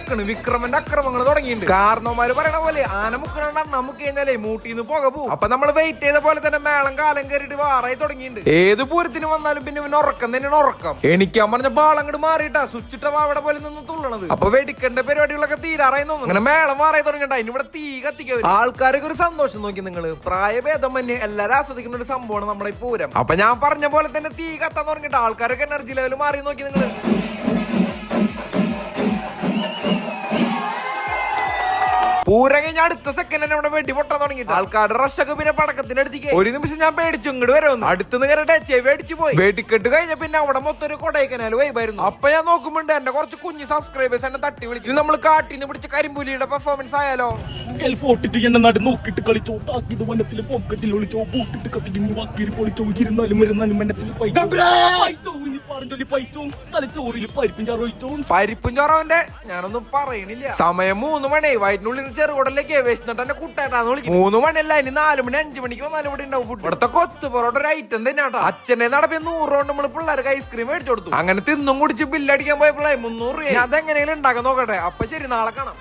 നടക്കണ് വിക്രമന്റെ അക്രമങ്ങൾ തുടങ്ങിയിട്ടുണ്ട്. കാരണവന്മാര് പറയണ പോലെ ആന മുക്കണ നമുക്ക് കഴിഞ്ഞാലേ മൂട്ടിന്ന് പോക പോകും. അപ്പൊ നമ്മൾ വെയിറ്റ് ചെയ്ത പോലെ തന്നെ മേളം കാലം കയറിയിട്ട് വാറായി തുടങ്ങിയിട്ടുണ്ട്. ഏത് പൂരത്തിന് വന്നാലും പിന്നെ ഇവന് ഉറക്കം തന്നെയാണ് ഉറക്കം. എണിക്കാൻ പറഞ്ഞ ബാളങ്ങട് മാറിയിട്ടാ സ്വിച്ചിട്ട വാവടെ പോലെ നിന്ന് തുള്ളണത്. അപ്പൊ വെടിക്കേണ്ട പരിപാടികളൊക്കെ തീരാറായി തോന്നുന്നു. അങ്ങനെ മേളം മാറായി തുടങ്ങിയിട്ട് അതിനിവിടെ തീ കത്തിക്കുക. ആൾക്കാർക്ക് ഒരു സന്തോഷം നോക്കി നിങ്ങള് പ്രായഭേദം തന്നെ എല്ലാരും ആസ്വദിക്കുന്ന ഒരു സംഭവമാണ് നമ്മുടെ ഈ പൂരം. അപ്പൊ ഞാൻ പറഞ്ഞ പോലെ തന്നെ തീ കത്താൻ തുടങ്ങിയിട്ട് ആൾക്കാരൊക്കെ എനർജി ലെവൽ മാറി നോക്കി നിങ്ങള്. പൂരം കഴിഞ്ഞ അടുത്ത സെക്കൻഡ് തന്നെ ഇവിടെ വെടി പൊട്ടാൻ തുടങ്ങിയിട്ട് ആൾക്കാരുടെ റഷൊക്കെ പിന്നെ പടക്കത്തിന്റെ അടുത്തേക്ക്. ഒരു നിമിഷം ഞാൻ പേടിച്ചു ഇങ്ങോട്ട് വരും. അടുത്തുനിന്ന് കയറിട്ട് ചെവി അടിച്ചു പോയി. വെടിക്കെട്ട് കഴിഞ്ഞ പിന്നെ അവിടെ മൊത്തം ഒരു കൊടൈക്കനാൽ വൈബായിരുന്നു. അപ്പൊ ഞാൻ നോക്കുമ്പോണ്ട് എന്റെ കുറച്ച് കുഞ്ഞു സബ്സ്ക്രൈബേഴ്സ് എന്നെ തട്ടി വിളിക്കും. നമ്മൾ കാട്ടിന്ന് പിടിച്ച കരിമ്പുലിയുടെ പെർഫോമൻസ് ആയാലോ. നോക്കിട്ട് കളിച്ചോ താക്കിത് വനത്തില് പോക്കറ്റിൽ ഒളിച്ചോ പൂട്ടിട്ട് കത്തിക്കുന്നു വാക്കിരി പൊളിച്ചോ ഇരുന്നാലും വരുന്നാലും പരിപ്പും ചോറവന്റെ ഞാനൊന്നും പറയണില്ല. സമയം 3 മണി. വയറ്റിനുള്ളിൽ ചെറുകുടലേക്ക് വേസ്റ്റിട്ട് എന്നെ കുട്ടായിട്ടാന്ന് വിളിക്കും. 3 മണിയല്ല ഇനി 4 മണി 5 മണിക്ക് വന്നാലും ഇവിടെ ഉണ്ടാവും ഫുഡ്. ഇവിടുത്തെ കൊത്ത് പൊറോട്ട ഒരു ഐറ്റം തന്നെയാട്ടോ. അച്ഛനെ നടപ്പിയ 100 കൊണ്ട് നമ്മള് പിള്ളേർക്ക് ഐസ്ക്രീം മേടിച്ചു കൊടുത്തു. അങ്ങനെ തിന്നും കുടിച്ച് ബില്ലടിക്കാൻ പോയപ്പോഴേ 300 രൂപ. അതെങ്ങനെയും ഉണ്ടാക്കാൻ നോക്കട്ടെ. അപ്പൊ ശരി, നാളെ കാണാം.